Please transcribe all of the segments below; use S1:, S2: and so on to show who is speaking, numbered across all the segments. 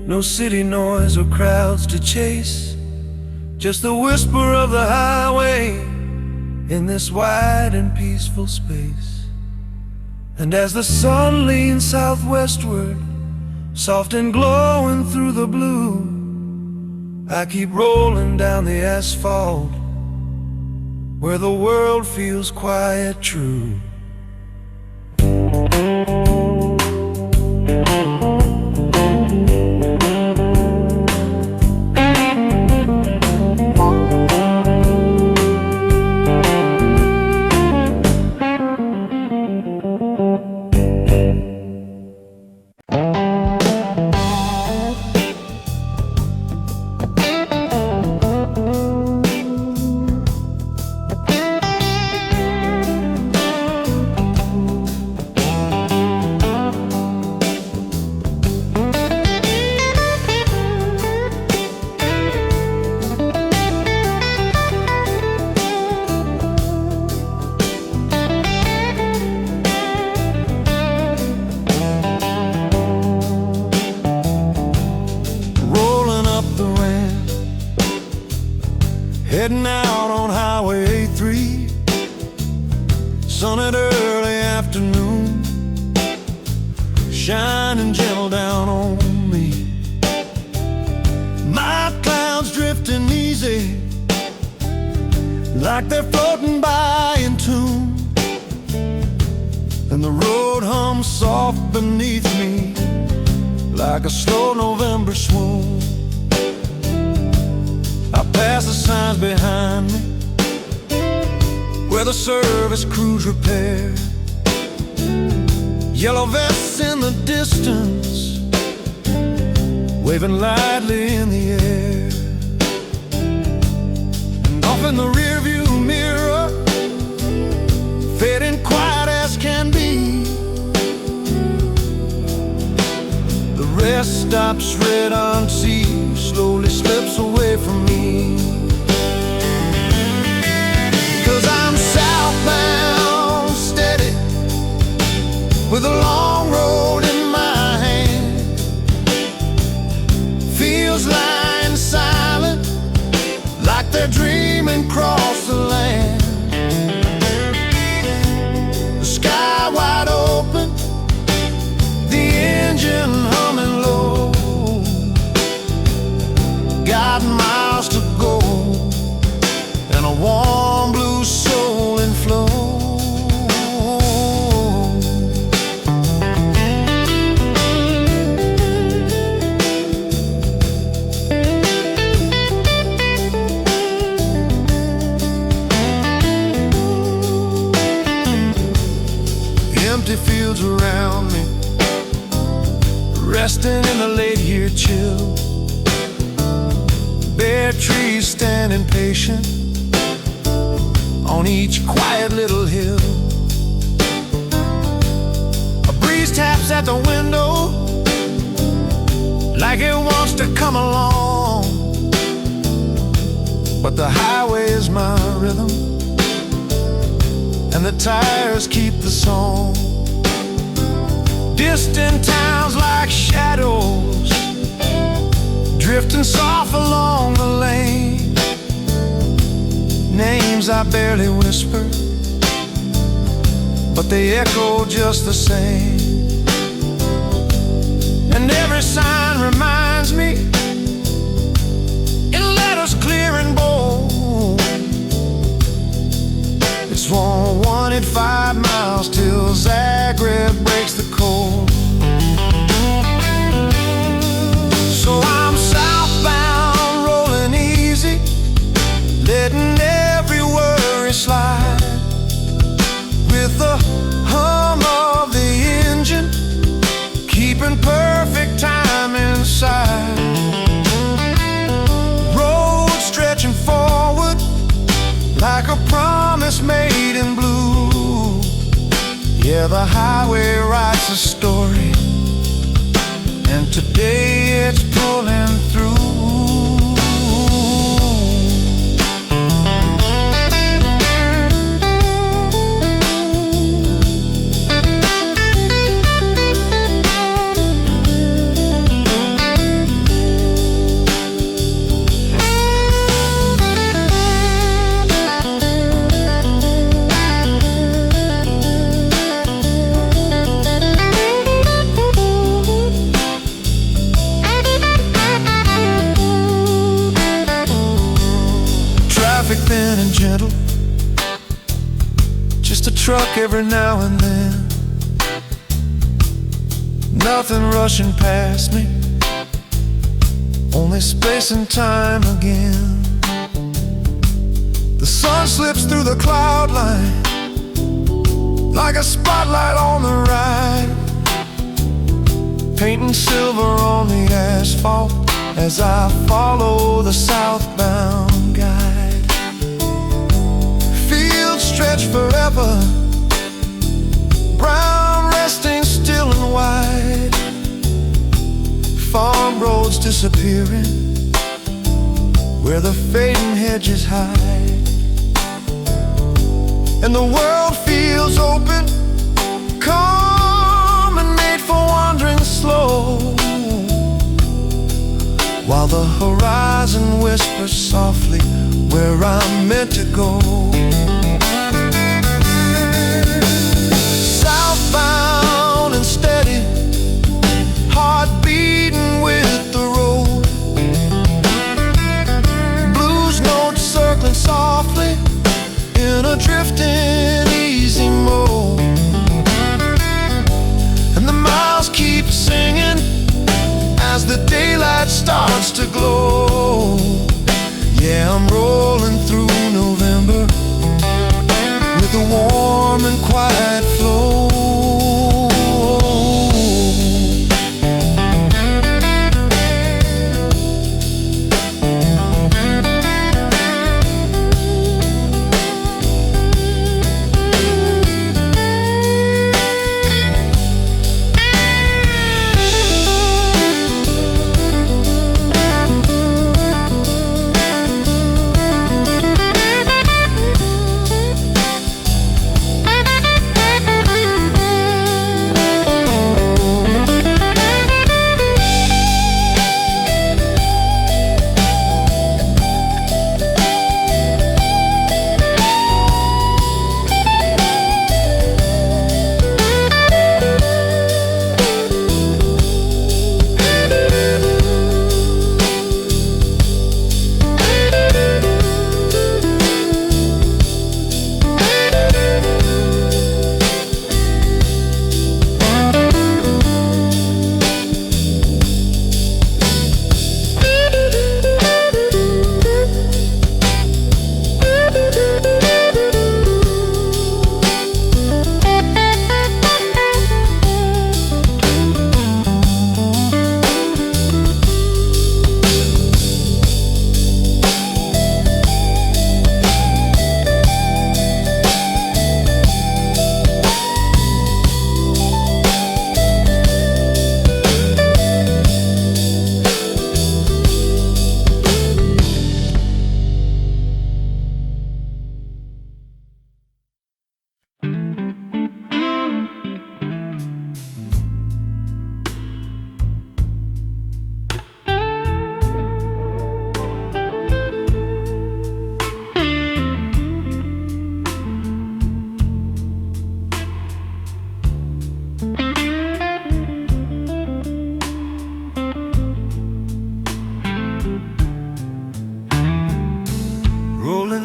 S1: No city noise or crowds to chase, just the whisper of the highway in this wide and peaceful space. And as the sun leans southwestward, soft and glowing through the blue, I keep rolling down the asphalt where the world feels quiet true.
S2: Heading out on Highway A3, sun at early afternoon, shining gentle down on me. My clouds drifting easy, like they're floating by in tune, and the road hums soft beneath me, like a slow November swoon. I pass the signs behind me, where the service crews repair. Yellow vests in the distance, waving lightly in the air. And off in the rearview mirror, fading quiet as can be, the rest stops. Sredanci slowly slips away from me. 'Cause I'm southbound steady, with a long road in my hand. Feels lying silent, like they're dreaming across the land. The sky wide open, the engine humming low, got miles to go, and a warm blue soul in flow. Empty fields around me, resting in the late year chill. Bare trees standing patient on each quiet little hill. A breeze taps at the window, like it wants to come along. But the highway is my rhythm, and the tires keep the song. Distant towns like shadows, drifting soft along the lane. Names I barely whisper, but they echo just the same. And every sign reminds me, in letters clear and bold, it's 115 miles till Zagreb breaks the cold. So I'm southbound, rolling easy, letting every worry slide, with the hum of the engine, keeping perfect time inside. Road stretching forward, like a promise made in blue. Yeah, the highway writes a story, and today it's pulling through.
S1: truck every now and then, nothing rushing past me, only space and time again. The sun slips through the cloud line like a spotlight on the ride, painting silver on the asphalt as I follow the southbound guide. Fields stretch forever, brown resting still and wide, farm roads disappearing where the fading hedges hide. And the world feels open, calm and made for wandering slow, while the horizon whispers softly where I'm meant to go. Southbound and steady, heart beating with the road, blues notes circling softly in a drifting easy mode. And the miles keep singing as the daylight starts to glow. Yeah, I'm rolling through November with a warm and quiet flow.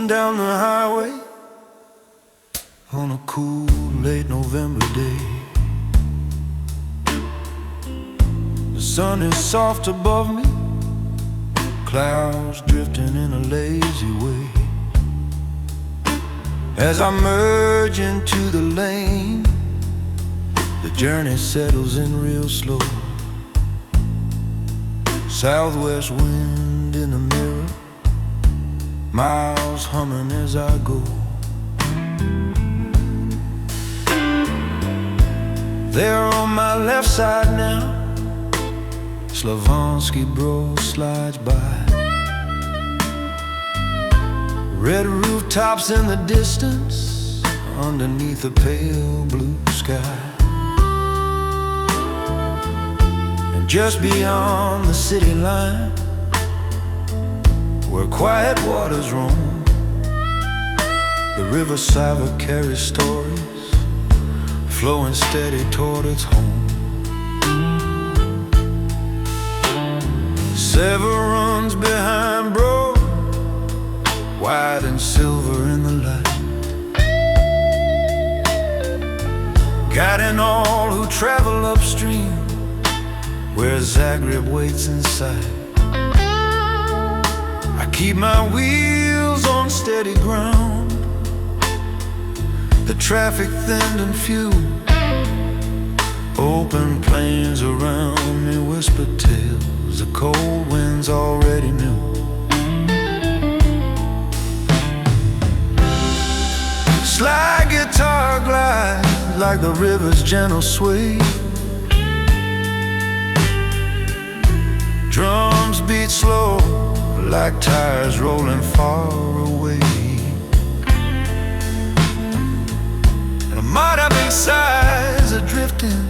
S1: Down the highway on a cool late November day. The sun is soft above me, clouds drifting in a lazy way. As I merge into the lane, the journey settles in real slow. Southwest wind in the mirror, miles humming as I go. There on my left side now, Slavonski Brod slides by. Red rooftops in the distance, underneath a pale blue sky. And just beyond the city line, where quiet waters roam, the river Sava carries stories, flowing steady toward its home. Sever runs behind Brod, white and silver in the light. guiding all who travel upstream, where Zagreb waits in sight. I keep my wheels on steady ground, the traffic thinned and few. Open plains around me whisper tales the cold winds already knew. Slide guitar glide like the river's gentle sway. Drums beat slow like tires rolling far away. And a mighty big sighs are drifting,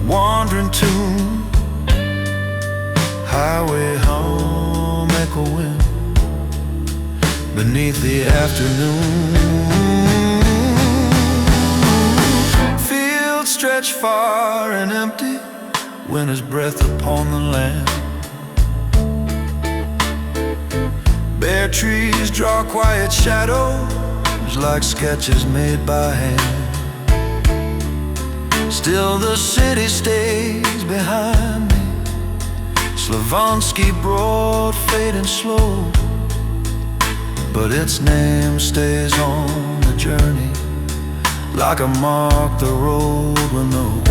S1: wandering tune, highway hum echoing beneath the afternoon. Fields stretch far and empty, winter's breath upon the land. Bare trees draw quiet shadows like sketches made by hand. Still the city stays behind me, Slavonski Brod fading slow, but its name stays on the journey like a mark the road will know.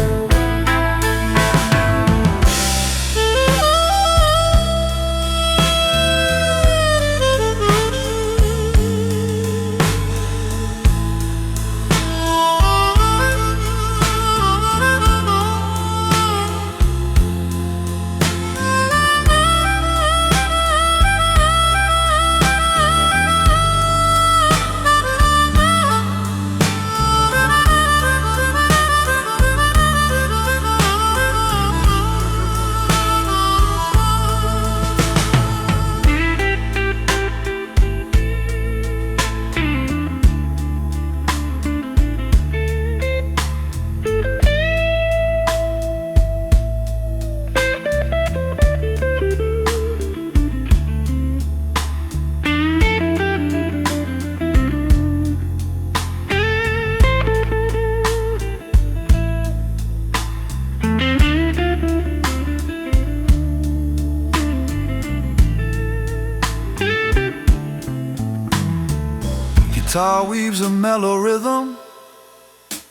S1: Guitar weaves a mellow rhythm,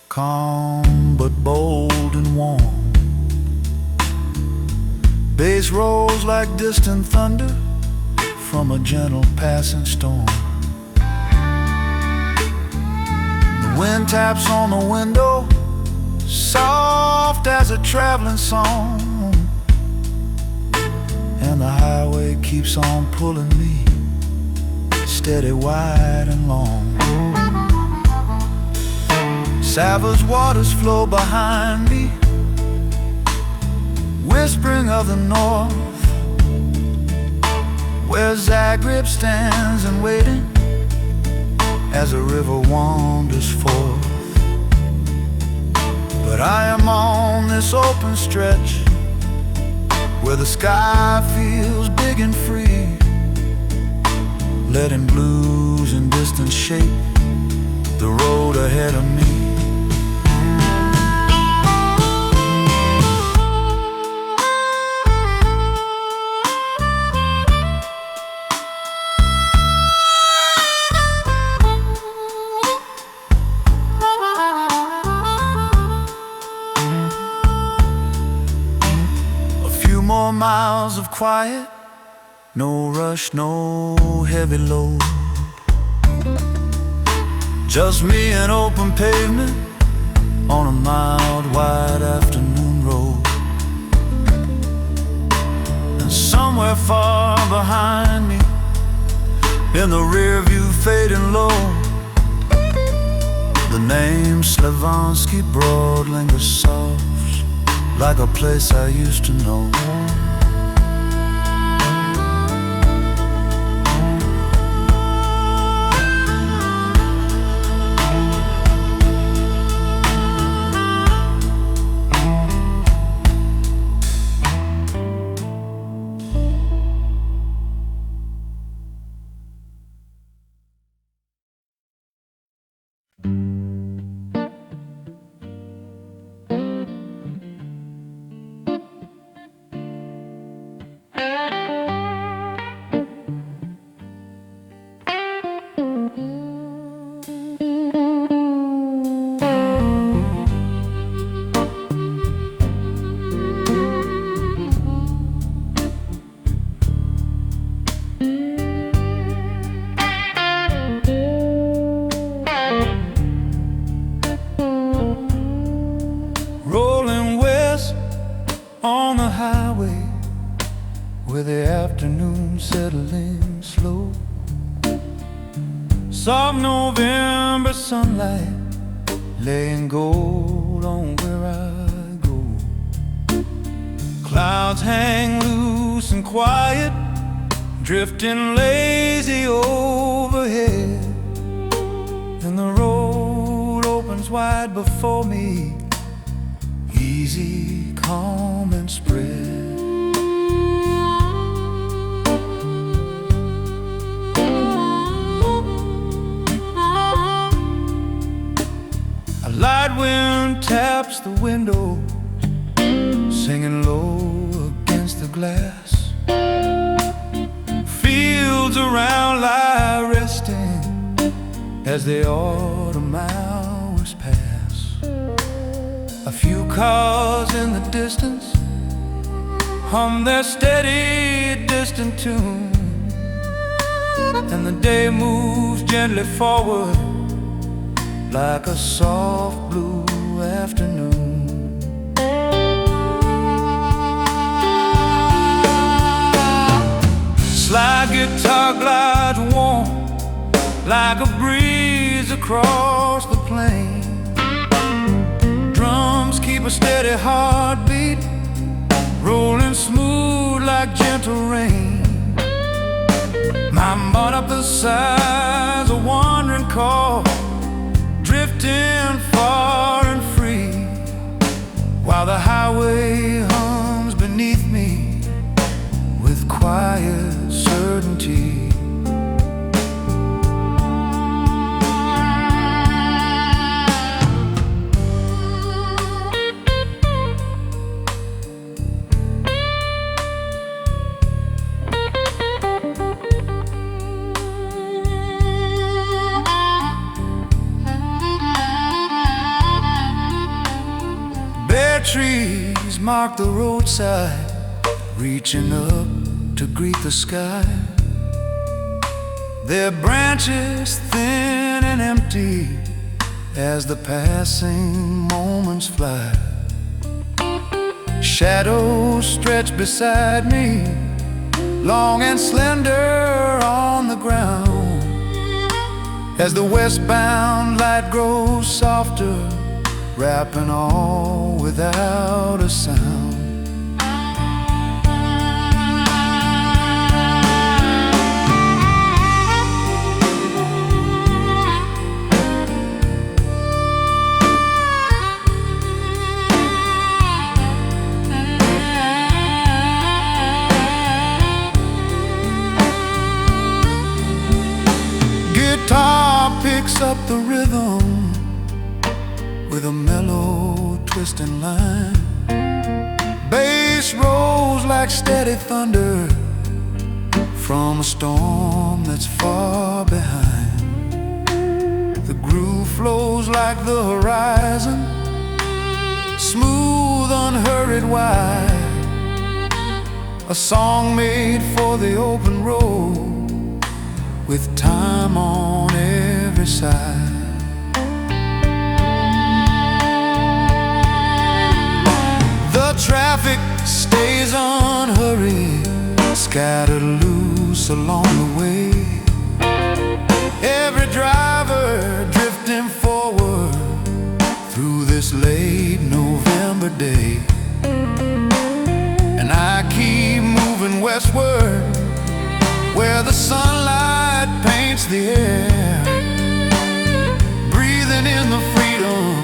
S1: calm but bold and warm. Bass rolls like distant thunder from a gentle passing storm. The wind taps on the window, soft as a traveling song, and the highway keeps on pulling me, steady, wide and long. Sava's waters flow behind me, whispering of the north, where Zagreb stands and waiting as a river wanders forth. But I am on this open stretch where the sky feels big and free, letting blues and distance shape the road ahead of me. A few more miles of quiet, no rush, no heavy load, just me and open pavement on a mild, wide afternoon road. And somewhere far behind me, in the rear view fading low, the name Slavonski Brod lingers soft, like a place I used to know. Rolling west on the highway, where the afternoon settling slow. Soft November sunlight laying gold on where I go. Clouds hang loose and quiet, drifting lazy overhead, and the road opens wide before me, easy, calm and spread. A light wind taps the window, singing low against the glass. Fields around lie resting as the autumn hours pass. A few cars in the distance hum their steady, distant tune, and the day moves gently forward like a soft blue afternoon. Slide guitar glides warm like a breeze across the plain. Drums keep a steady heartbeat, rolling smooth like gentle rain. My mud up the sides, a wandering call, drifting far and free, while the highway hums beneath me with quiet certainty. Trees mark the roadside, reaching up to greet the sky. Their branches thin and empty as the passing moments fly. Shadows stretch beside me, long and slender on the ground, as the westbound light grows softer, wrapping all without a sound. Guitar picks up the rhythm with a mellow twisting line. Bass rolls like steady thunder from a storm that's far behind. The groove flows like the horizon, smooth, unhurried, wide. A song made for the open road, with time on every side. The traffic stays unhurried, scattered loose along the way. Every driver drifting forward through this late November day. And I keep moving westward, where the sunlight paints the air, breathing in the freedom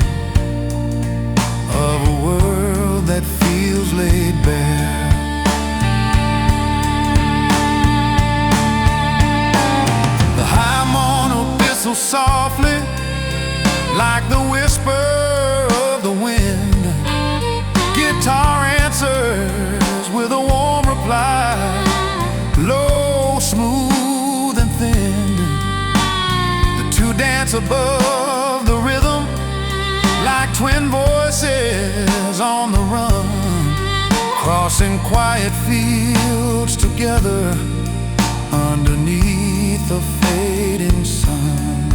S1: of a world that feels laid bare. The high mono whistle softly like the whisper of the wind. Guitar answers with a warm reply, low, smooth and thin. The two dance above the rhythm like twin voices on the run, crossing quiet fields together underneath the fading sun.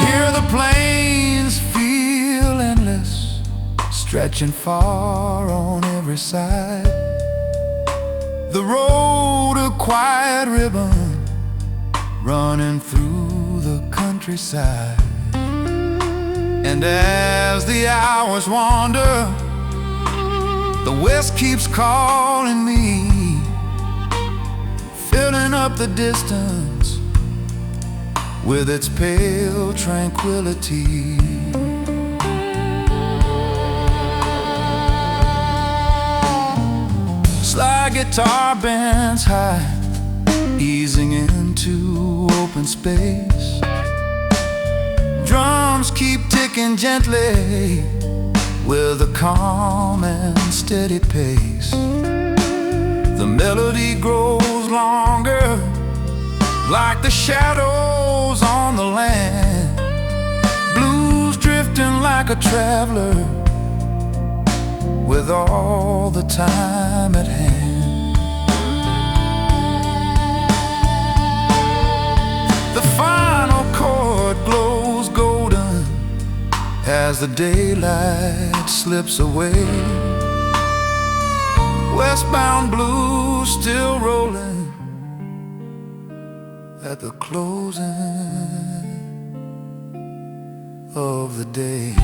S1: Hear the plains feel endless, stretching far on every side. The road a quiet ribbon running through the countryside. And as the hours wander, the west keeps calling me, filling up the distance with its pale tranquility. Slide guitar bands high, easing into open space. Drums keep ticking gently with a calm and steady pace. The melody grows longer, like the shadows on the land. Blues drifting like a traveler, with all the time at hand. The final chord glows golden as the daylight slips away. Westbound blues still rolling at the closing of the day.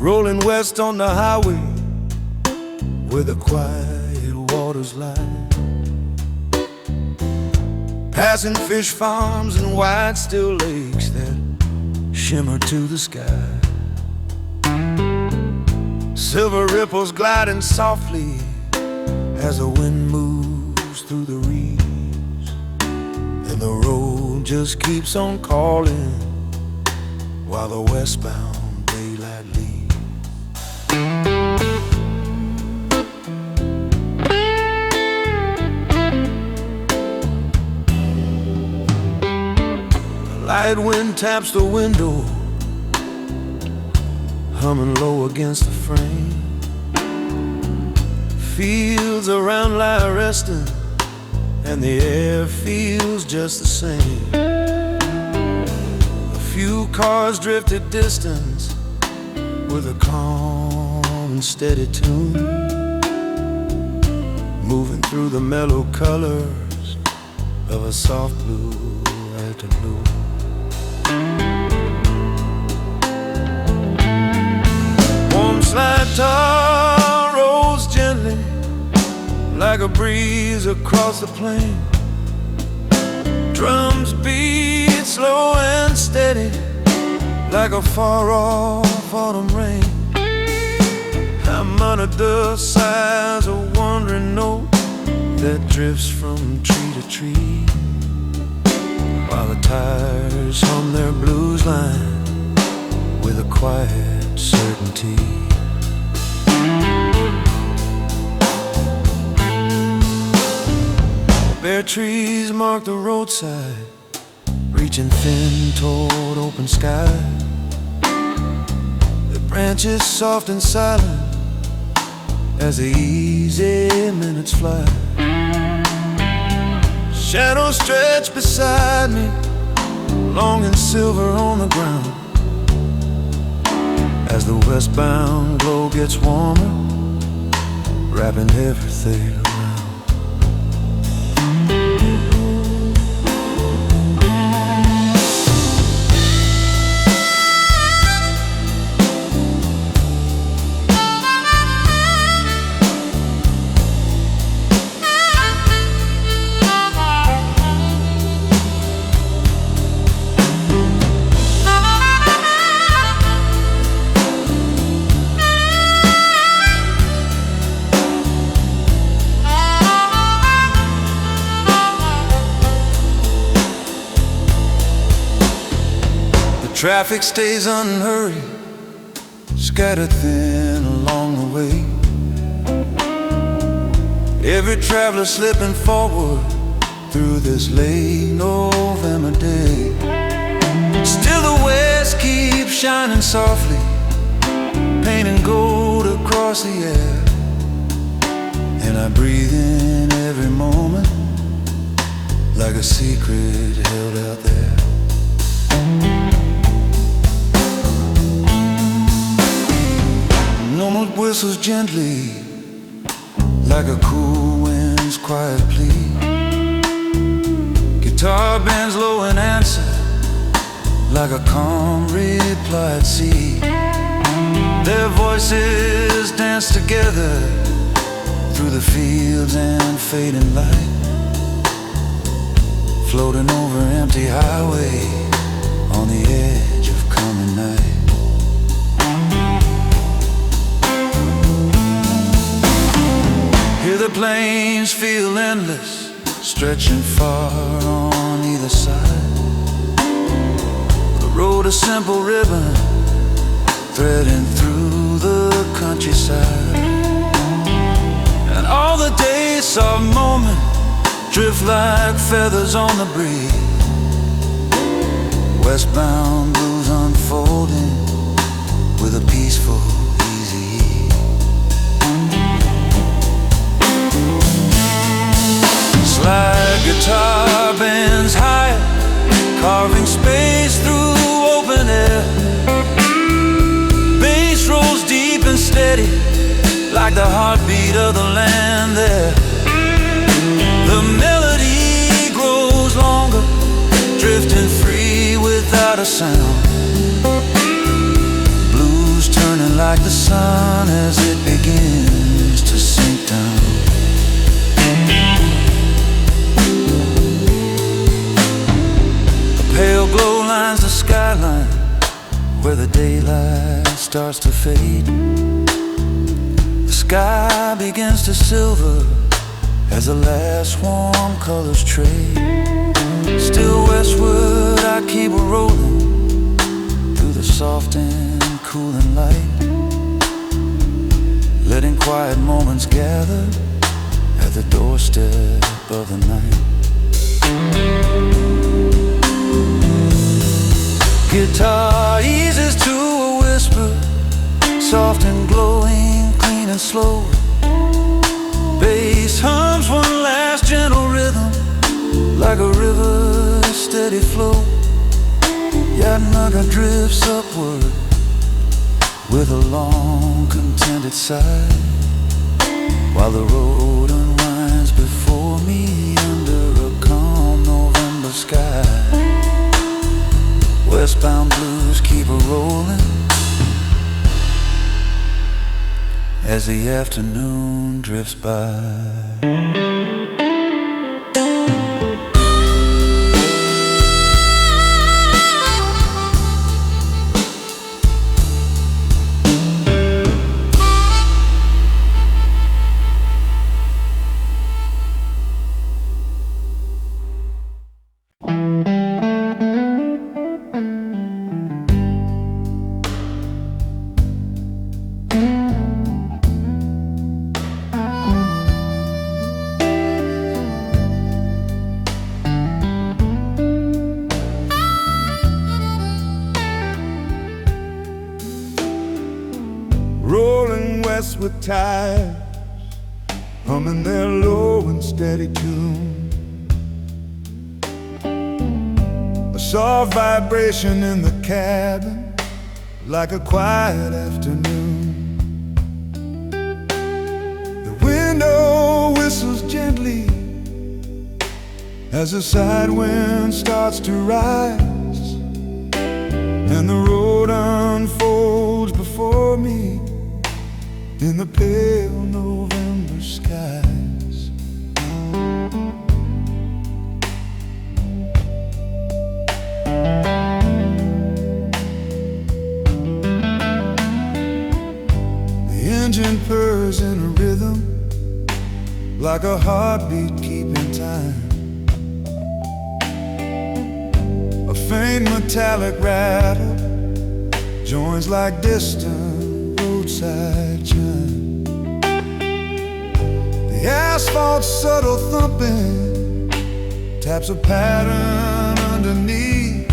S1: Rolling west on the highway, where the quiet waters lie, passing fish farms and wide still lakes that shimmer to the sky. Silver ripples gliding softly as the wind moves through the reeds, and the road just keeps on calling while the westbound daylight leaves. Light wind taps the window, humming low against the frame. Fields around lie resting, and the air feels just the same. A few cars drifted distance with a calm and steady tune, moving through the mellow colors of a soft blue afternoon. Warm slide tar rolls gently like a breeze across the plain. Drums beat slow and steady like a far-off autumn rain. I'm under the sighs a wandering note that drifts from tree to tree, while the tires hum their blues line with a quiet certainty. Bare trees mark the roadside, reaching thin toward open sky. Their branches soft and silent as the easy minutes fly. Shadows stretch beside me, long and silver on the ground. As the westbound glow gets warmer, wrapping everything around. Traffic stays unhurried, scattered thin along the way. Every traveler slipping forward through this late November day. Still the west keeps shining softly, painting gold across the air. And I breathe in every moment like a secret held out there. Normal whistles gently, like a cool wind's quiet plea. Guitar bends low in answer, like a calm reply at sea. Their voices dance together through the fields and fading light, floating over empty highway on the edge of coming night. Here the plains feel endless, stretching far on either side. The road a simple ribbon, threading through the countryside. And all the days, soft moment, drift like feathers on the breeze. Westbound blues unfolding with a peaceful, easy ease. Slide guitar bends higher, carving space through open air. Bass rolls deep and steady, like the heartbeat of the land there. The melody grows longer, drifting free without a sound. Blues turning like the sun as it begins to sink down. Pale glow lines the skyline where the daylight starts to fade. The sky begins to silver as the last warm colors trade. Still westward I keep rolling through the soft and cooling light, letting quiet moments gather at the doorstep of the night. Guitar eases to a whisper, soft and glowing, clean and slow. Bass hums one last gentle rhythm, like a river steady flow. Yatnaga drifts upward with a long contented sigh, while the road unwinds before me under a calm November sky. Westbound blues keep a-rolling as the afternoon drifts by.
S3: Rolling westward tide,
S1: humming their low and steady tune. A soft vibration in the cabin, like a quiet afternoon. The window whistles gently as the side wind starts to rise, and the road unfolds before me in the pale November skies. The engine purrs in a rhythm, like a heartbeat keeping time. A faint metallic rattle joins like distant roadside chime. The asphalt's subtle thumping taps a pattern underneath,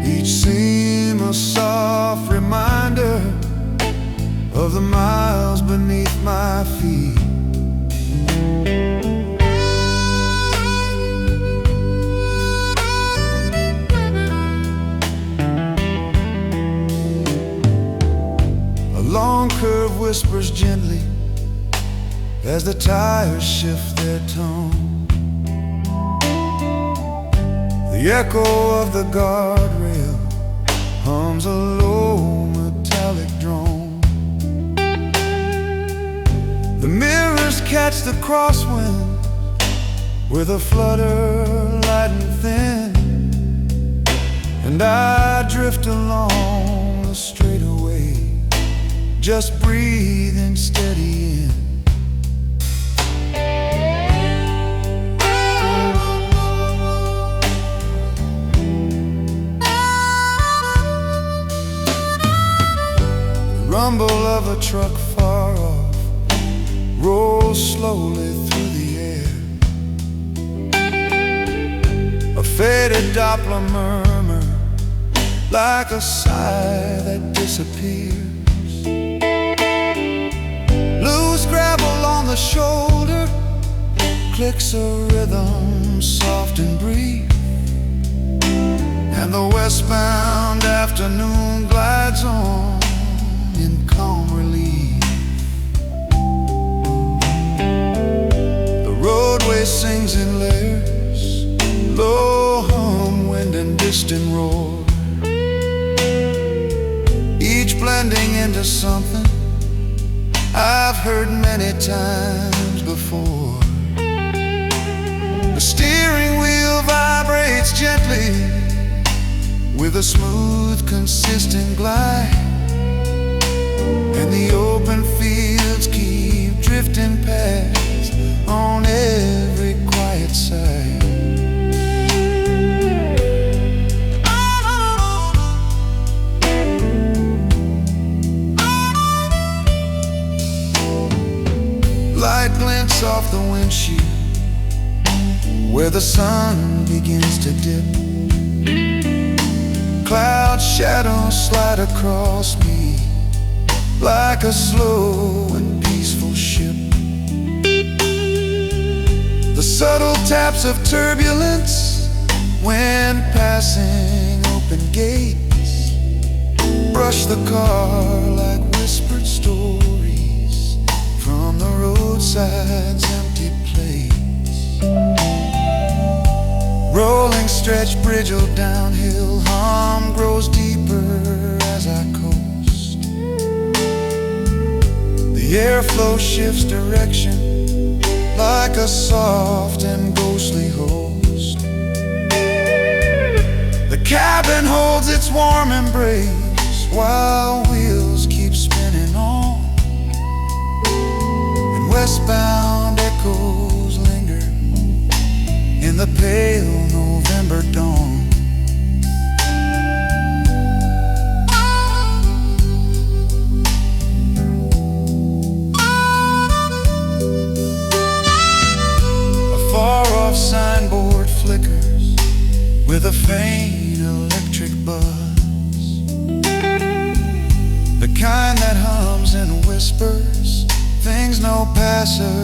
S1: each seam a soft reminder of the miles beneath my feet. A long curve whispers gently as the tires shift their tone. The echo of the guardrail hums a low metallic drone. The mirrors catch the crosswind with a flutter light and thin, and I drift along the straightaway, just breathing steady in. The rumble of a truck far off rolls slowly through the air. A faded Doppler murmur, like a sigh that disappears. Loose gravel on the shoulder clicks a rhythm soft and brief, and the westbound afternoon glides on in calm relief. The roadway sings in layers, low hum, wind and distant roar, each blending into something I've heard many times before. The steering wheel vibrates gently with a smooth, consistent glide, and the open fields keep drifting past on every quiet side. Light glints off the windshield where the sun begins to dip. Cloud shadows slide across me like a slow and peaceful ship. The subtle taps of turbulence when passing open gates brush the car like whispered stories from the roadside's empty place. Rolling stretch bridge or downhill, hum grows deeper as I coast. The airflow shifts direction like a soft and ghostly host. The cabin holds its warm embrace while wheels keep spinning on, and westbound echoes linger in the pale November dawn. A far-off signboard flickers with a faint electric buzz, the kind that hums and whispers things no passer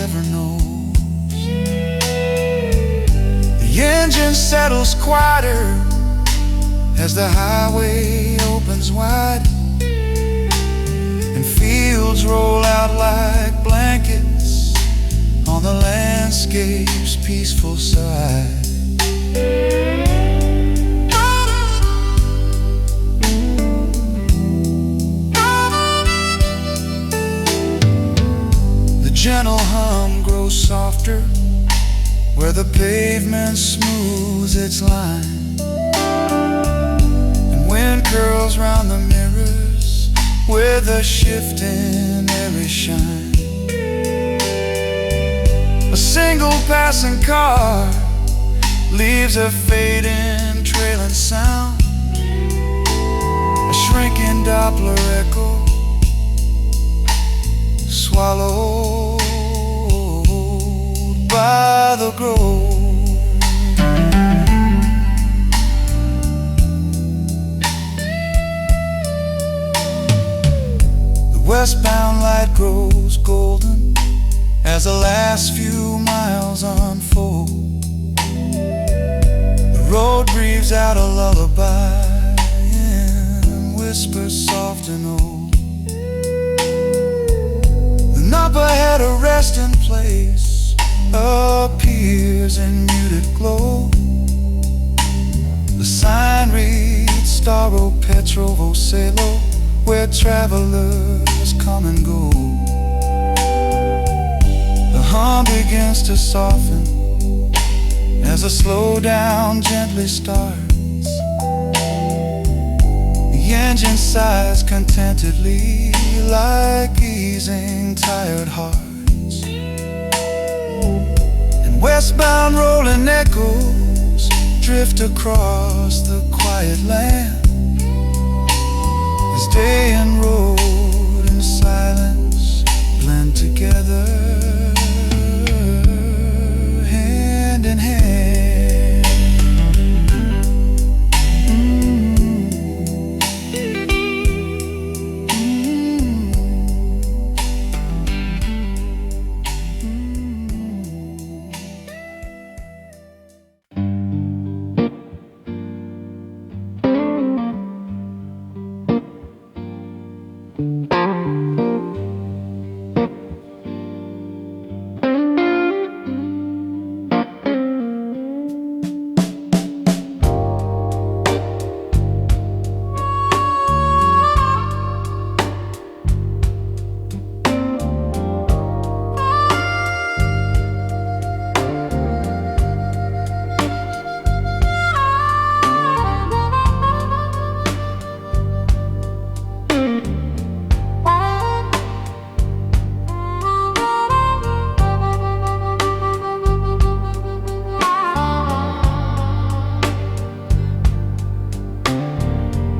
S1: ever knows. The engine settles quieter as the highway opens wide, and fields roll out like blankets on the landscape's peaceful side. The gentle hum grows softer where the pavement smooths its line, and wind curls round the mirrors with a shifting airy shine. A single passing car leaves a fading, trailing sound, a shrinking Doppler echo swallowed by the grove. The westbound light grows golden as the last few miles unfold. The road breathes out a lullaby and whispers soft and old. Then up ahead a resting place appears in muted glow. The sign reads Staro Petrovo Selo, where travelers come and go. The hum begins to soften as the slowdown gently starts. The engine sighs contentedly like easing tired hearts. And westbound rolling echoes drift across the quiet land as day and road in silence blend together, hand in hand.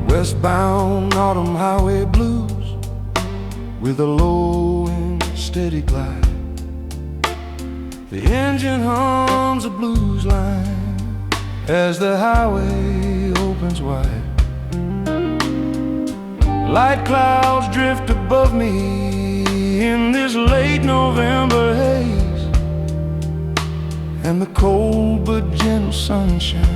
S1: Westbound autumn highway blues with a low and steady glide. The engine hums a blues line as the highway opens wide. Light clouds drift above me in this late November haze, and the cold but gentle sunshine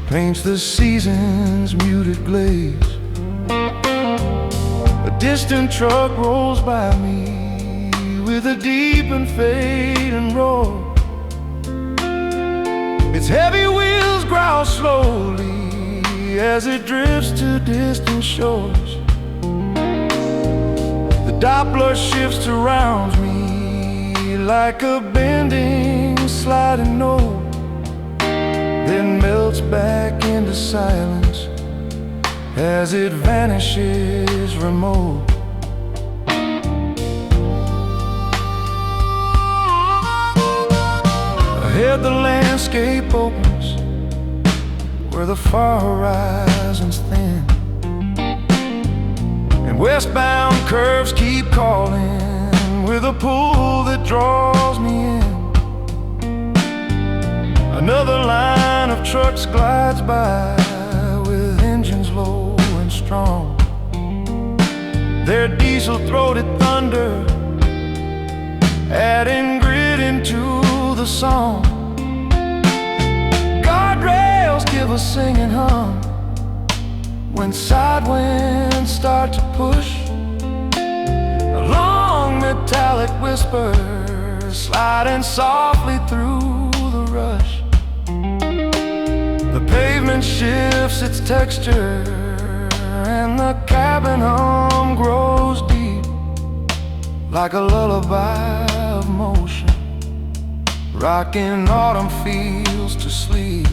S1: paints the season's muted glaze. A distant truck rolls by me with a deep and fading roar. Its heavy wheels growl slowly as it drifts to distant shores. The Doppler shifts surrounds me like a bending, sliding note, then melts back into silence as it vanishes remote. Ahead the landscape opens where the far horizon's thin, and westbound curves keep calling with a pull that draws me in. Another line of trucks glides by with engines low and strong. Their diesel-throated thunder a song. Guardrails give a singing hum. When side winds start to push, a long metallic whisper sliding softly through the rush. The pavement shifts its texture and the cabin hum grows deep, like a lullaby of motion, rocking autumn fields to sleep.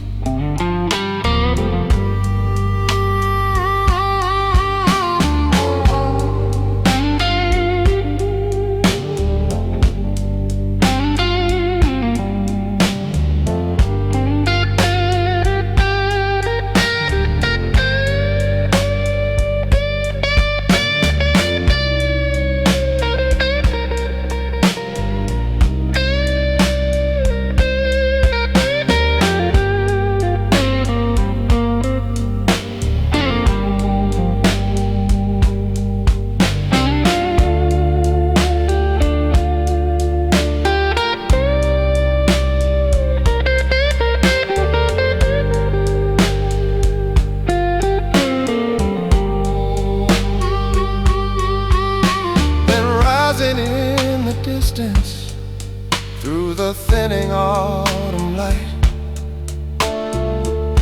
S1: Through the thinning autumn light,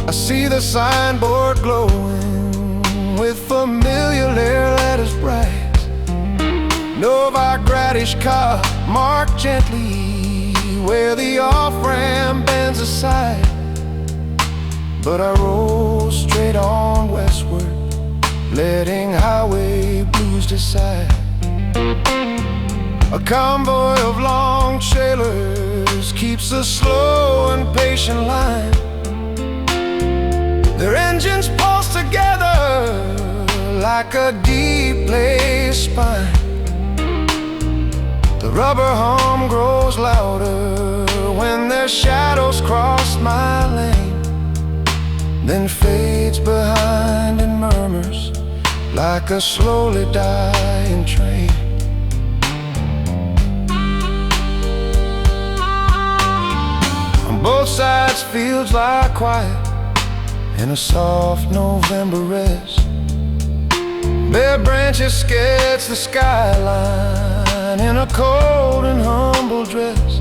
S1: I see the signboard glowing with familiar letters bright. Novu Gradišku marked gently where the off-ramp bends aside. But I roll straight on westward, letting highway blues decide. A convoy of long sailors keeps a slow and patient line. Their engines pulse together like a deep laid spine. The rubber hum grows louder when their shadows cross my lane, then fades behind and murmurs like a slowly dying train. Both sides fields lie quiet in a soft November rest. Bare branches sketch the skyline in a cold and humble dress.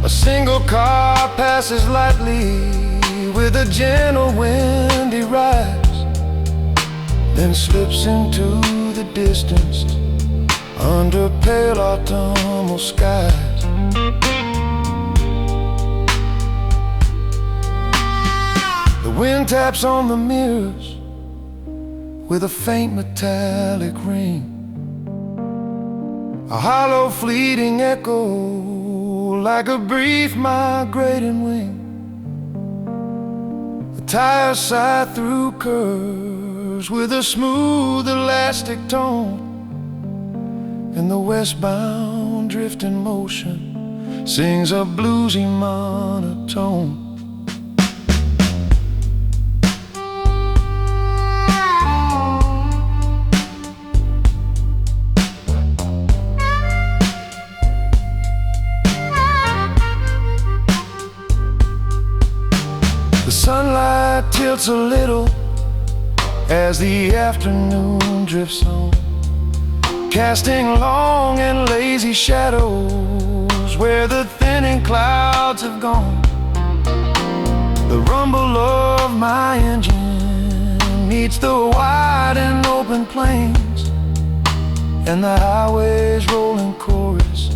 S1: A single car passes lightly with a gentle windy rise, then slips into the distance under pale autumnal skies. The wind taps on the mirrors with a faint metallic ring, a hollow fleeting echo like a brief migrating wing. The tires sigh through curves with a smooth elastic tone, and the westbound drifting motion sings a bluesy monotone. The sunlight tilts a little as the afternoon drifts on, casting long and lazy shadows where the thinning clouds have gone. The rumble of my engine meets the wide and open plains, and the highway's rolling chorus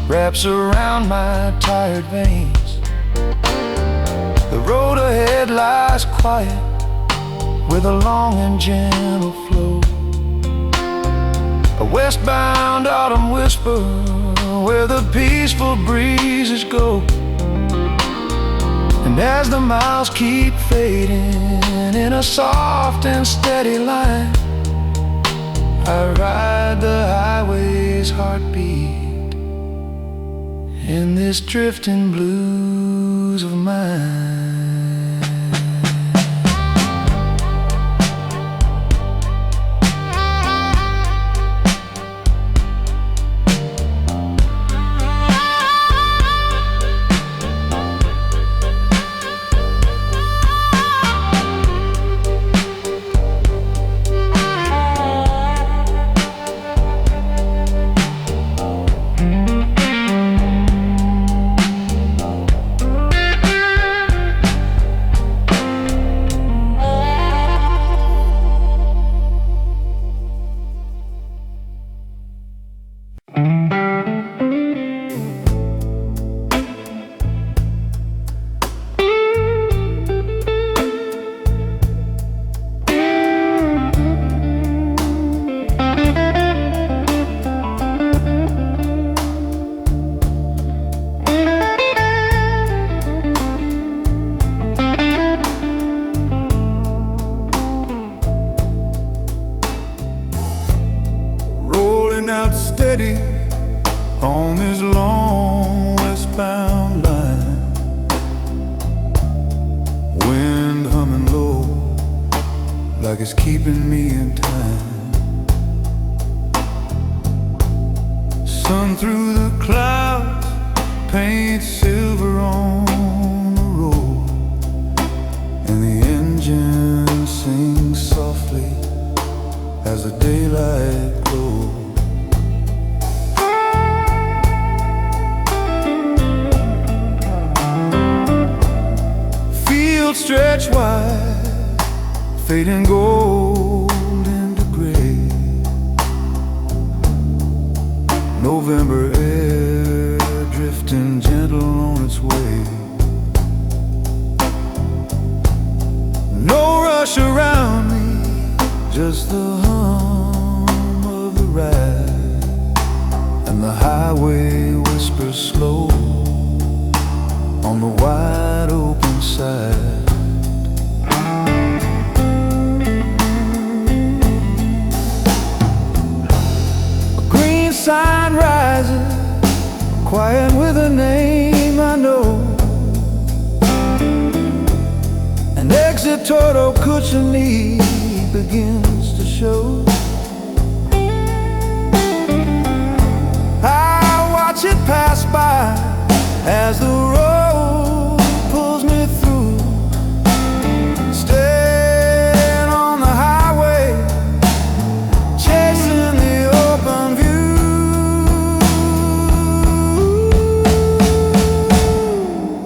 S1: wraps around my tired veins. The road ahead lies quiet with a long and gentle flow, a westbound autumn whisper where the peaceful breezes go. And as the miles keep fading in a soft and steady line, I ride the highway's heartbeat in this drifting blues of mine. steady on this long westbound line. Wind humming low, like it's keeping me in time. Sun through the clouds paints silver on the road, and the engine sings softly as the daylight glows. Fields stretch wide, fading gold into gray. November air drifting gentle on its way. No rush around me, just the hum of the ride, and the highway whispers slow on the wide open side. A green sign rises, quiet with a name I know. An exit toward Autocesta begins to show. I watch it pass by as the road pulls me through. Staying on the highway, chasing the open view.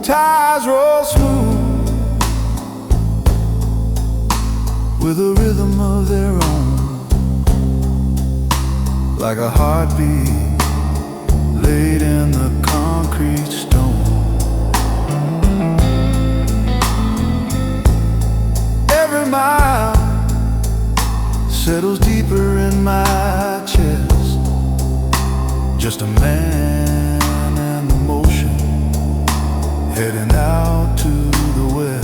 S1: Tires roll smooth with a rhythm of their own, like a heartbeat laid in the concrete stone. Every mile settles deeper in my chest. Just a man and the motion, heading out to the west.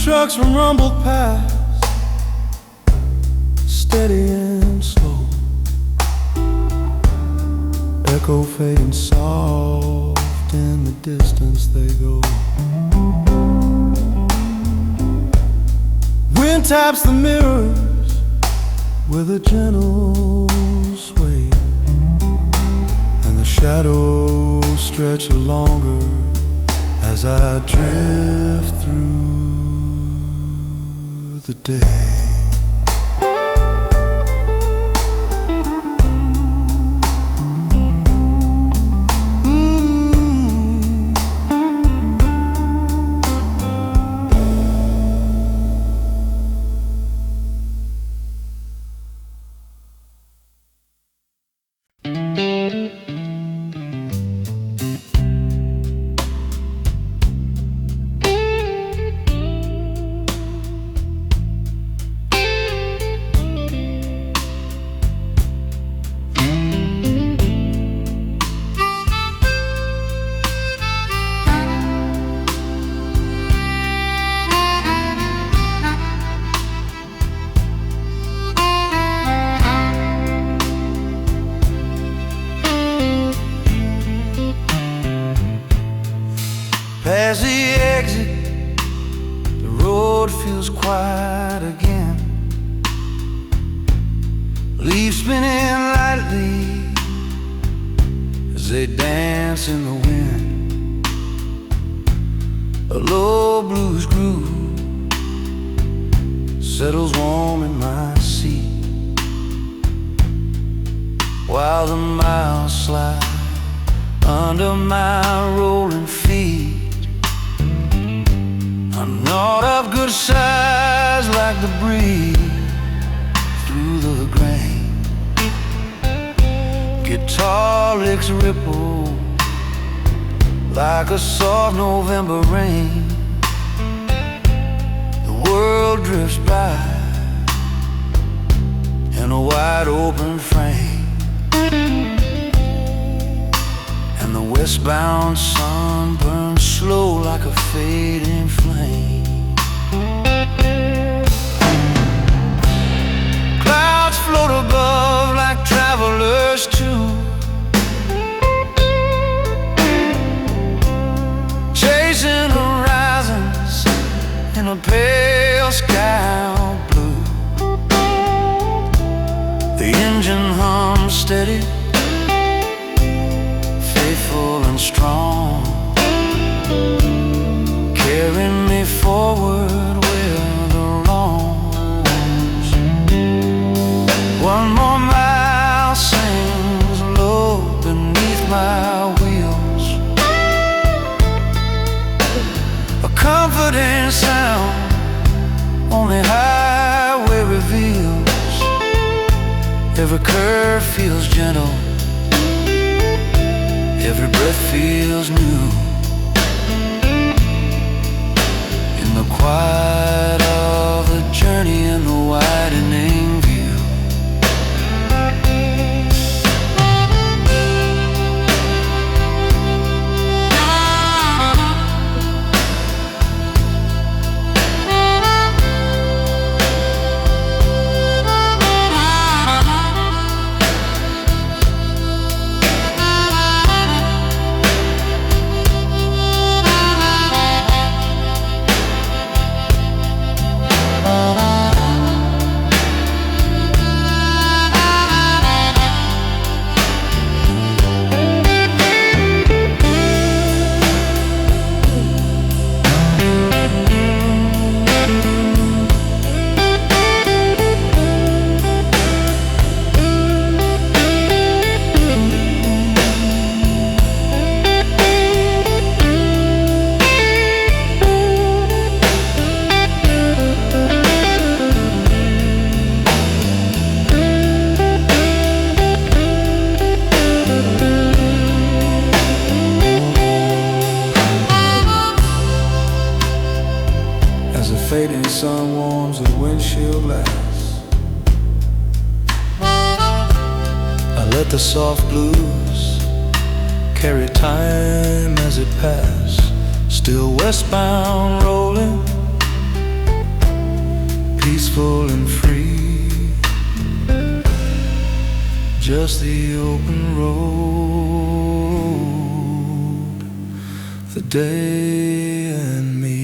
S1: Trucks rumbled past, steady and slow, echo fading soft, in the distance they go. Wind taps the mirrors with a gentle sway, and the shadows stretch longer as I drift through the day. quiet again. Leaves spinning lightly as they dance in the wind. A low blues groove settles warm in my seat, while the miles slide under my rolling feet. I'm not of good size like the breeze through the grain. Guitar licks ripple like a soft November rain. The world drifts by in a wide open frame, and the westbound sun burns slow like a fading flame. Clouds float above like travelers too, chasing horizons in a pale sky of blue. The engine hums steady, faithful and strong, carrying me forward where the wrongs. One more mile sings low beneath my wheels, a comforting sound only highway reveals. Every curve feels gentle, every breath feels new. In the quiet of the journey and the widening view. Fading sun warms the windshield glass. I let the soft blues carry time as it passed. Still westbound rolling, peaceful and free. Just the open road, the day and me.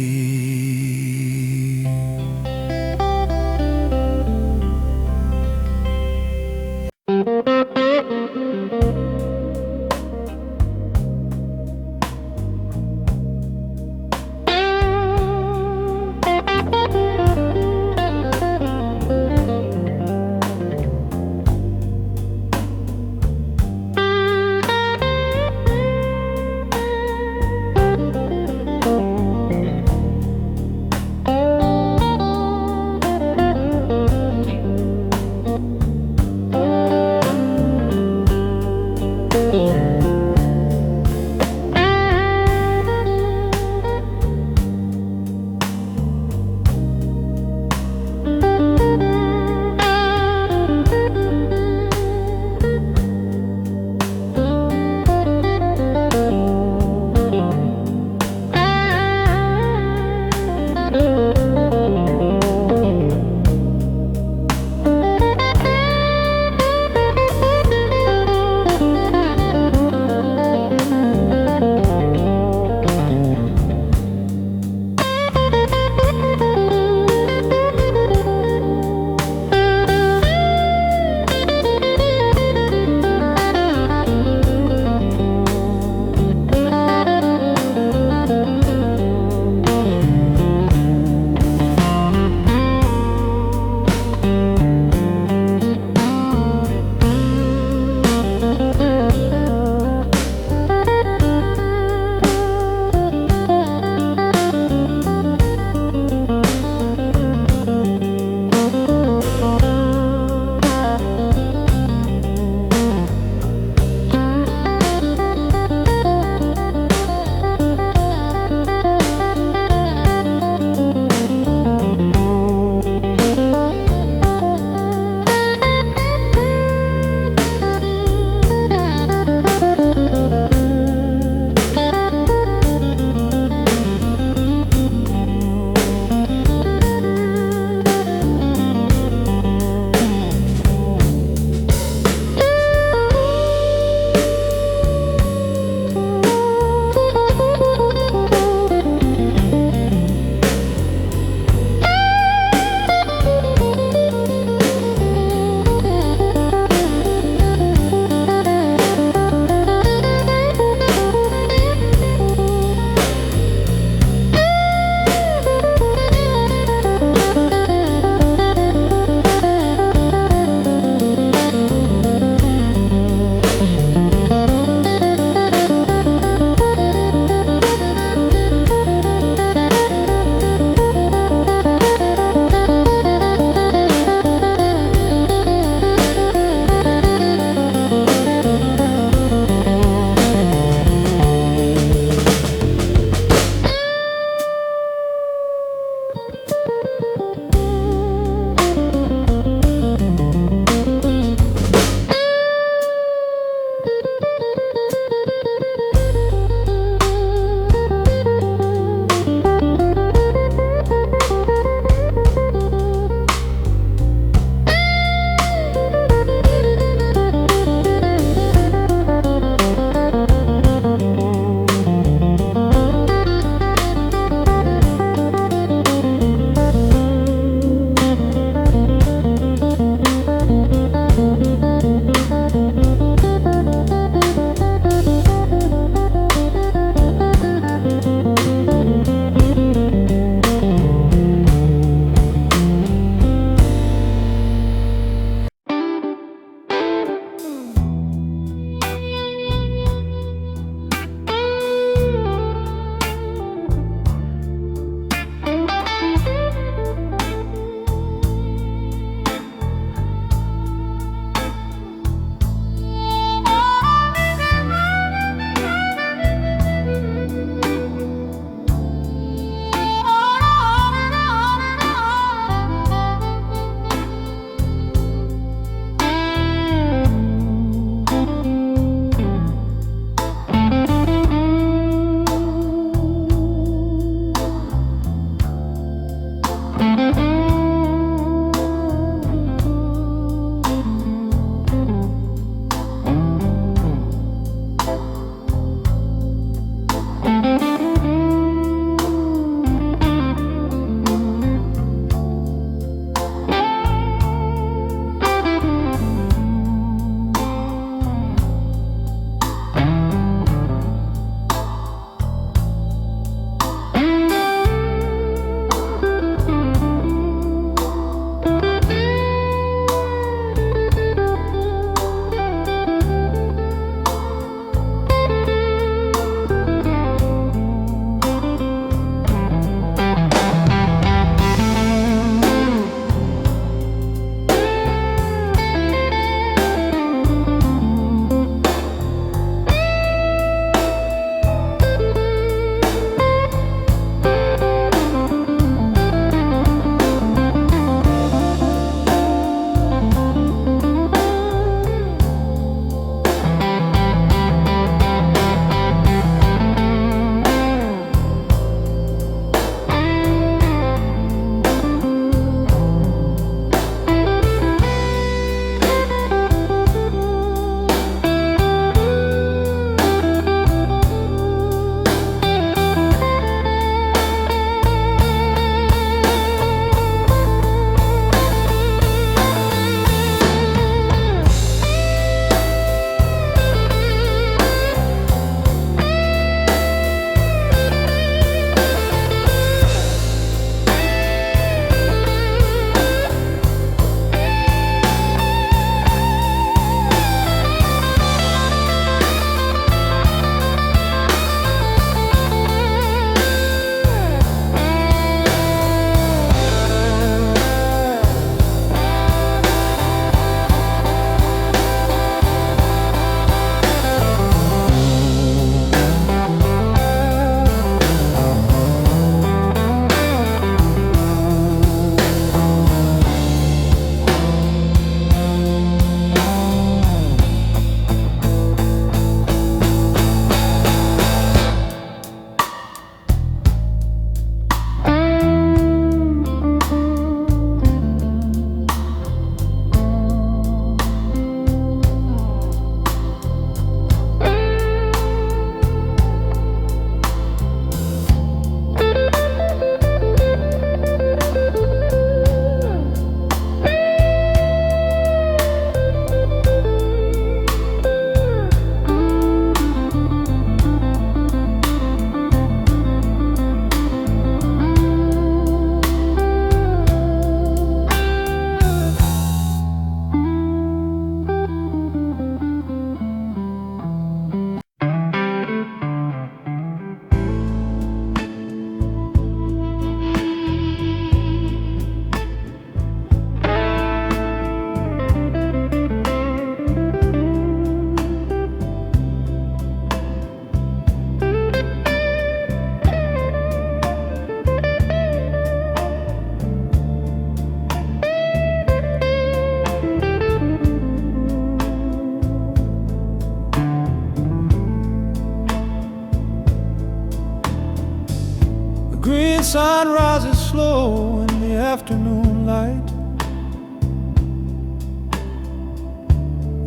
S2: green sun rises slow in the afternoon light.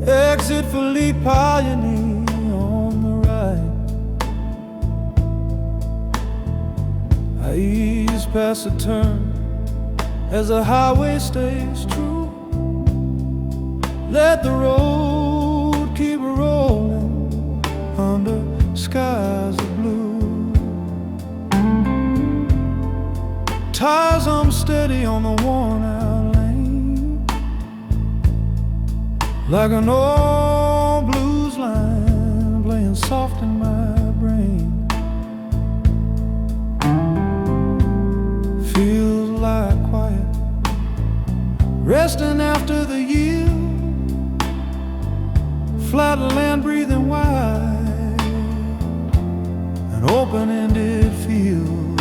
S2: Exit for Lipovac on the right. I ease past the turn as the highway stays true. Let the road keep rolling under skies of blue. Tires unsteady on the worn out lane, like an old blues line playing soft in my brain. Feels like quiet, resting after the yield. Flat land breathing wide, an open-ended field.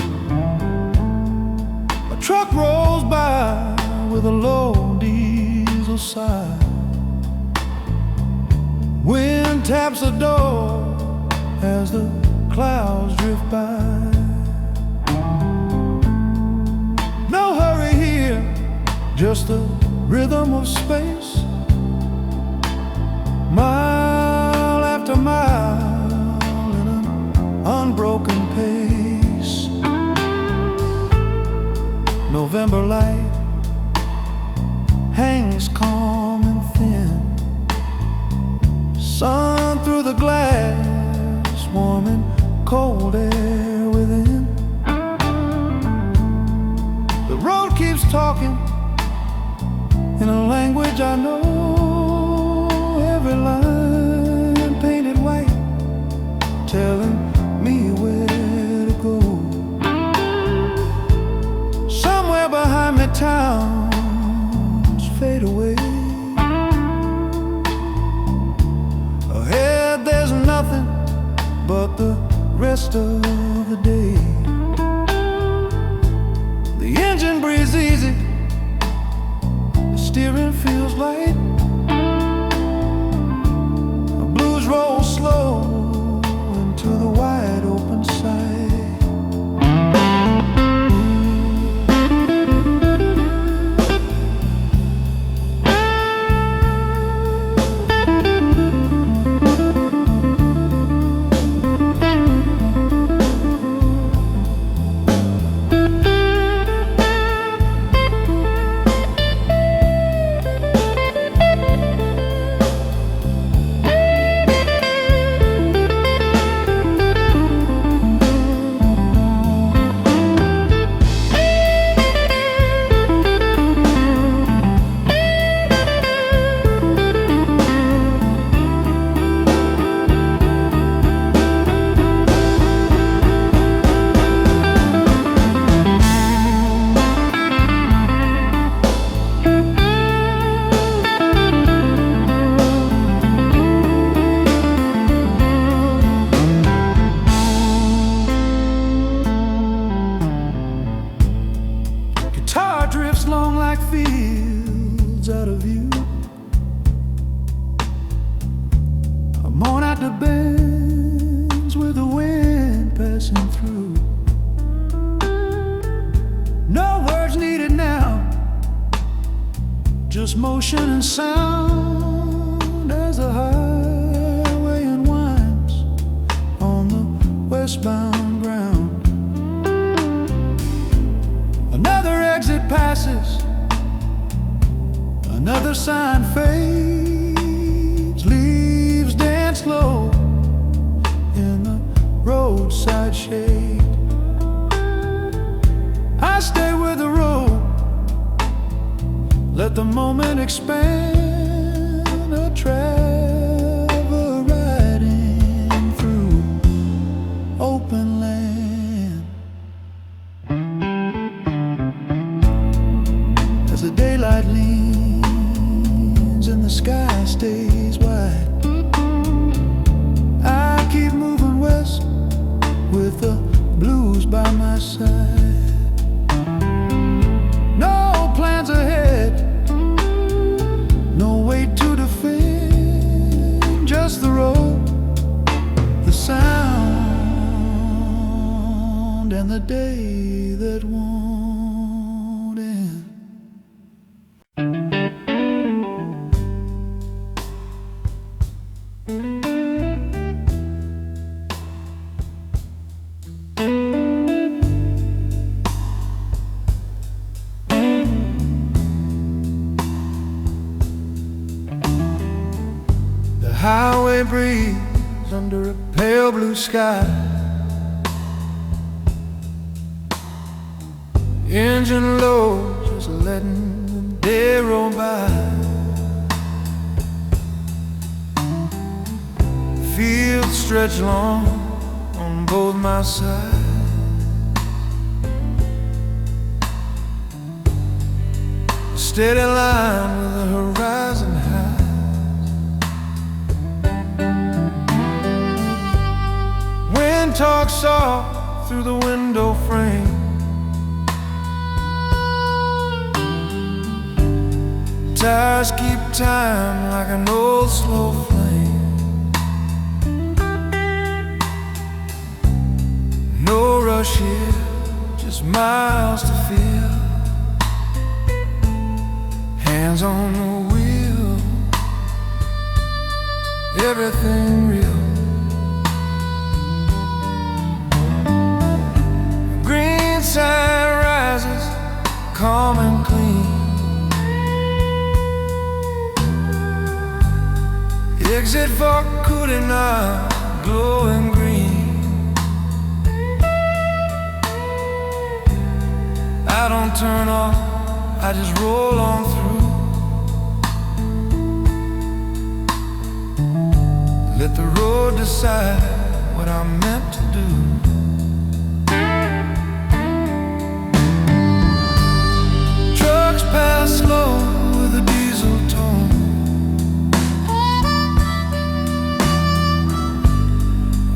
S2: A truck rolls by with a low diesel sigh. Wind taps the door as the clouds drift by. No hurry here, just the rhythm of space. Mile after mile in an unbroken pace. November light hangs calm and thin. Sun through the glass, warm and cold air within. The road keeps talking in a language I know. Every line painted white, telling me where to go. Somewhere behind me towns fade away. Ahead there's nothing but the rest of the day. The engine breathes easy, the steering feels light. Roll slow into the wide open sight. Fields out of view. I'm on out the bends with the wind passing through. No words needed now, just motion and sound as the highway unwinds on the westbound ground. Another exit passes, another sign fades, leaves dance low in the roadside shade. I stay with the road, let the moment expand, a travel riding through open land. As the daylight leans and the sky stays wide, I keep moving west with the blues by my side. No plans ahead,
S1: beyond and the day that won't end. The highway breeze under a pale blue sky, engine low, just letting the day roll by. Fields stretch long on both my sides. A steady line with the horizon high. Wind talks soft through the window frame. Tires keep time like an old slow flame. No rush here, just miles to feel. Hands on the wheel, everything real. Green sign rises, calm and clean. Exit for Kudina, glowing green. I don't turn off, I just roll on through. Let the road decide what I'm meant to do. Trucks pass slow with a diesel tone.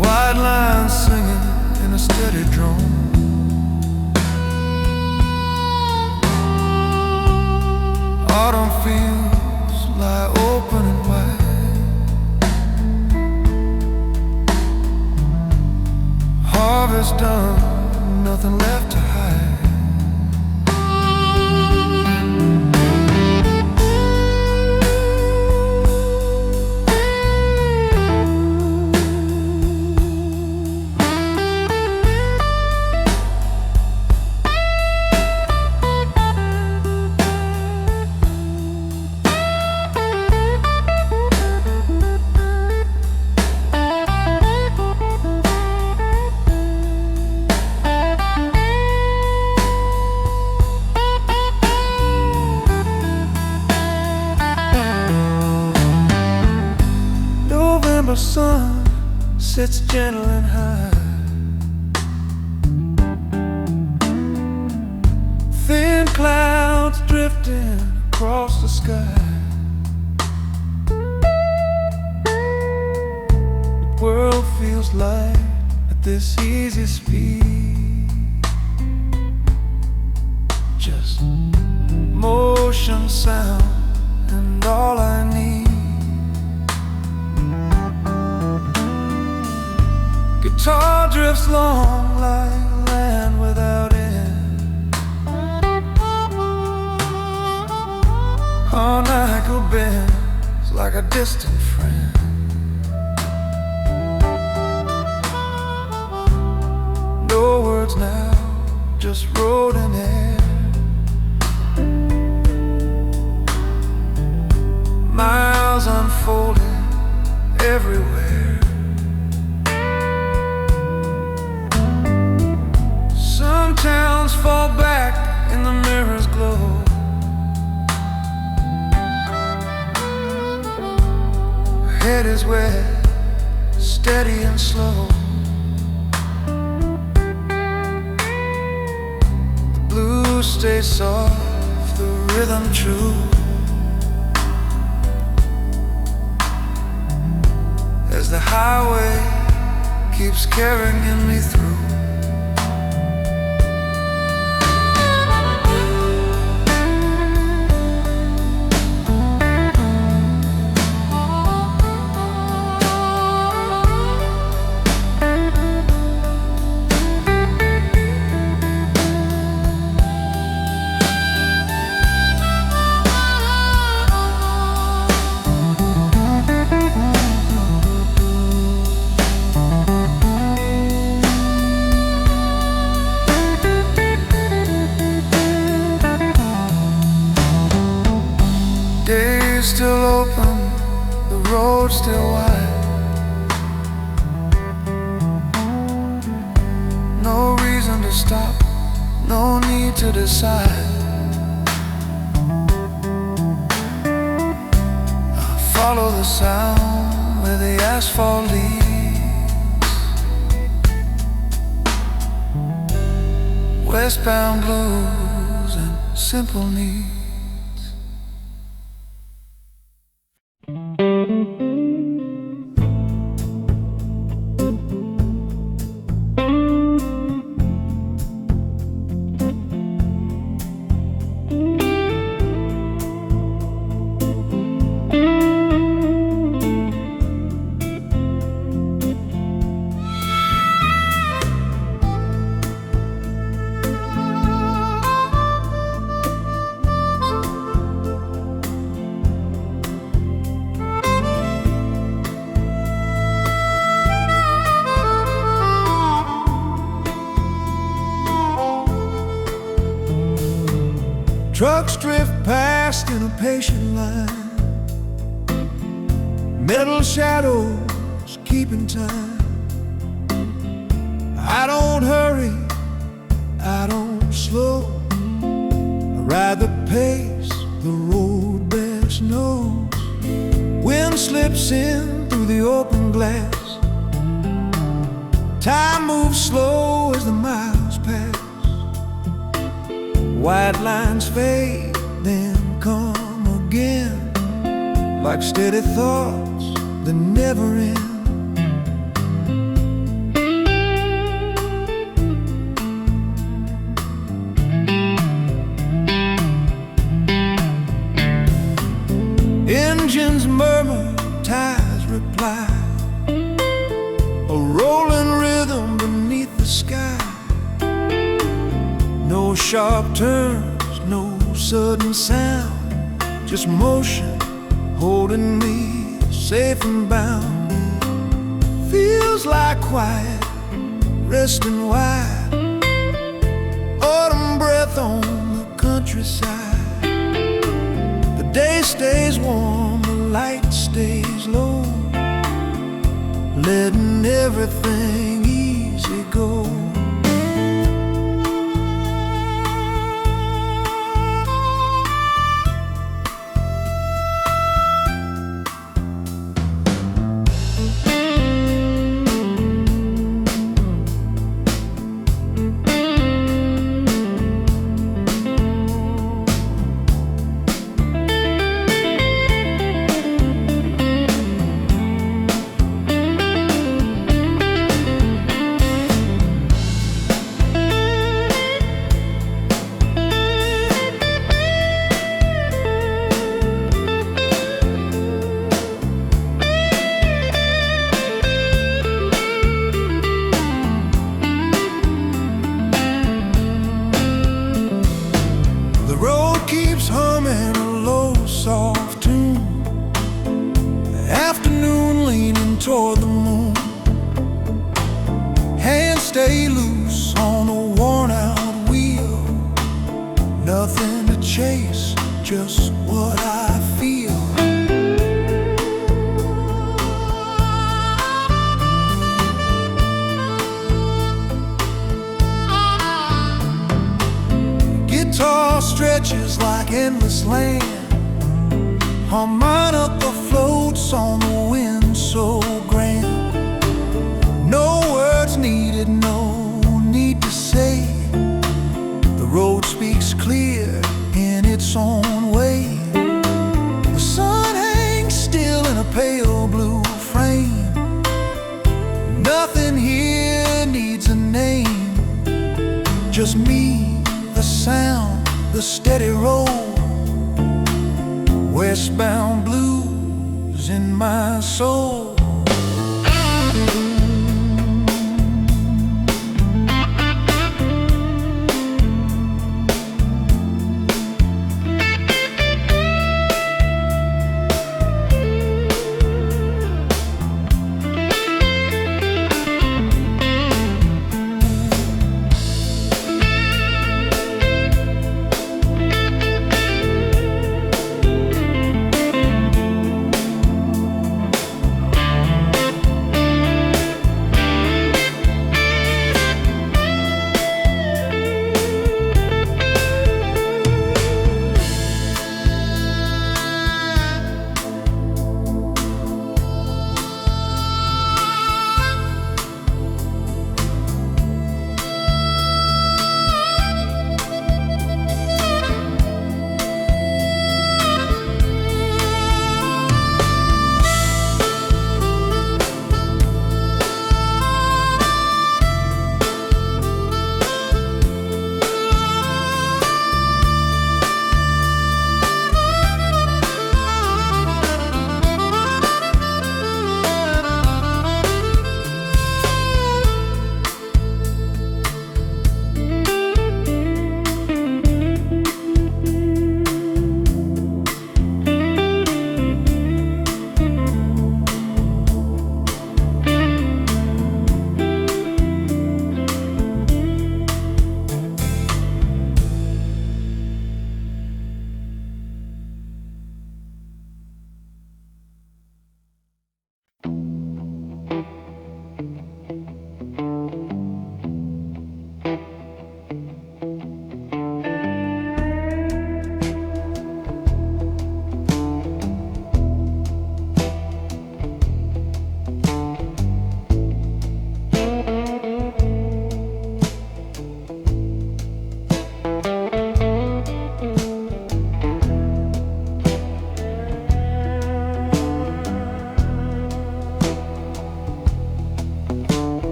S1: Wide lines singing in a steady drone. Autumn fields lie open and wide. Harvest done, nothing left to hide. November sun sits gentle and high. Thin clouds drifting across the sky. The world feels light at this easy speed. Just motion, sound, and all I need. Guitar drifts long like land without end. Harmonica bends like a distant friend. No words now, just road and air. Miles unfolding everywhere. Some towns fall back in the mirror's glow. Head is wet, steady and slow. The blues stay soft, the rhythm true. As the highway keeps carrying me through. road still wide. No reason to stop, no need to decide. Follow the sound where the asphalt leads. Westbound blues and simple needs.
S2: Trucks drift past in a patient line, metal shadows keeping time. I don't hurry, I don't slow, I ride the pace the road best knows. Wind slips in through the open glass, time moves slow as the miles pass. White lines fade, then come again, like steady thoughts that never end. Engines murmur, tires reply, a rolling rhythm beneath the sky. No sharp turns, no sudden sound, just motion holding me safe and bound. Feels like quiet, resting wide, autumn breath on the countryside. The day stays warm, the light stays low, letting everything easy go. Toward the moon, hands stay loose on a worn out wheel. Nothing to chase, just what I feel. Guitar stretches like endless land, harmonica floats on the wind so grand. No words needed, no need to say. The road speaks clear in its own way. The sun hangs still in a pale blue frame. Nothing here needs a name, just me, the sound, the steady roll. Westbound blues in my soul.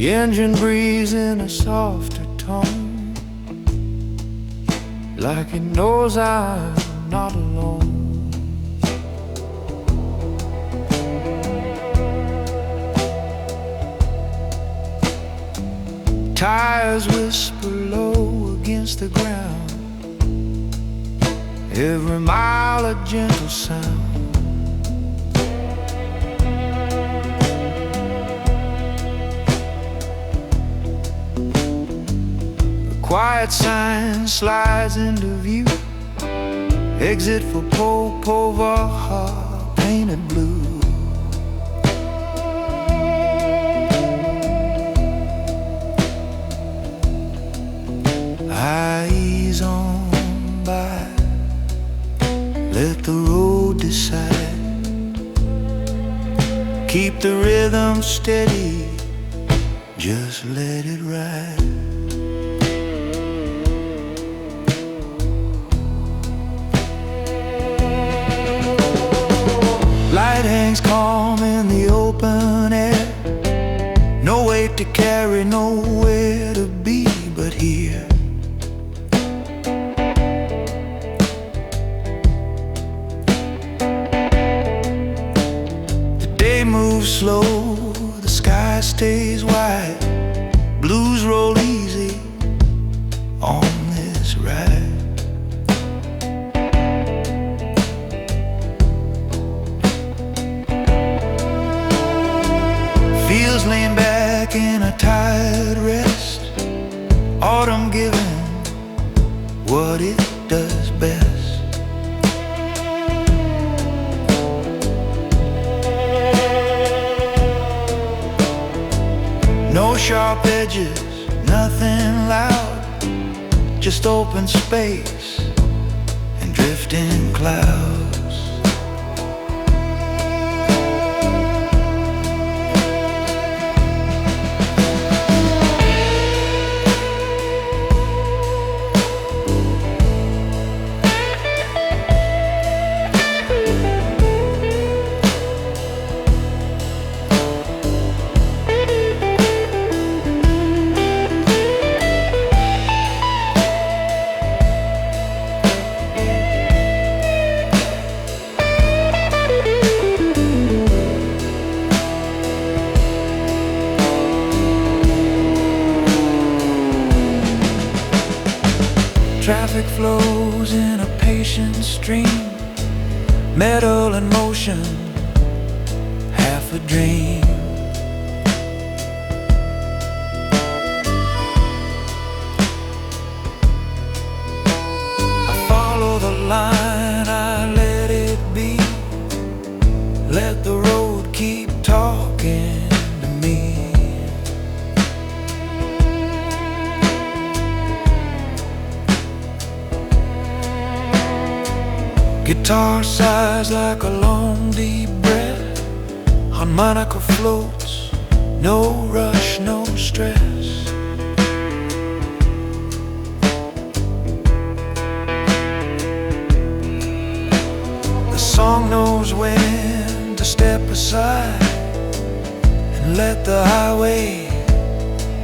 S1: The engine breathes in a softer tone, like it knows I'm not alone. Tires whisper low against the ground, every mile a gentle sound. The quiet sign slides into view, exit for Popova, painted blue. I ease on by, let the road decide. Keep the rhythm steady, just let it ride. Light hangs calm in the open air, no weight to carry, nowhere to be but here. Moves slow, the sky stays wide, blues roll easy on this ride. Feels laying back in a tired rest, autumn giving what it does best. No sharp edges, nothing loud, just open space and drifting clouds. Traffic flows in a patient stream, metal in motion, half a dream. I follow the line, I let it be, let the road keep talking to me. Guitar sighs like a long deep breath, harmonica floats, no rush, no stress. The song knows when to step aside and let the highway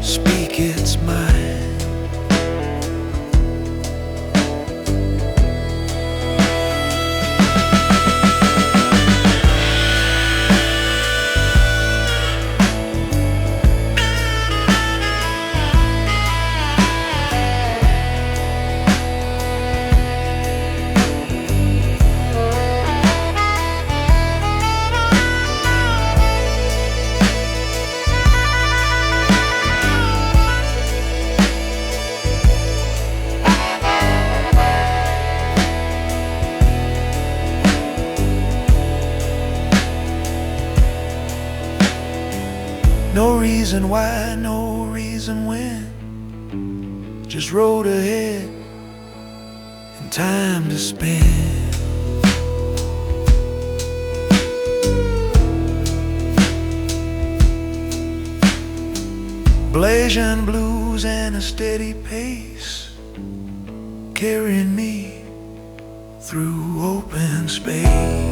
S1: speak its mind. No reason why, no reason when, just road ahead and time to spend. Blazing blues and a steady pace, carrying me through open space.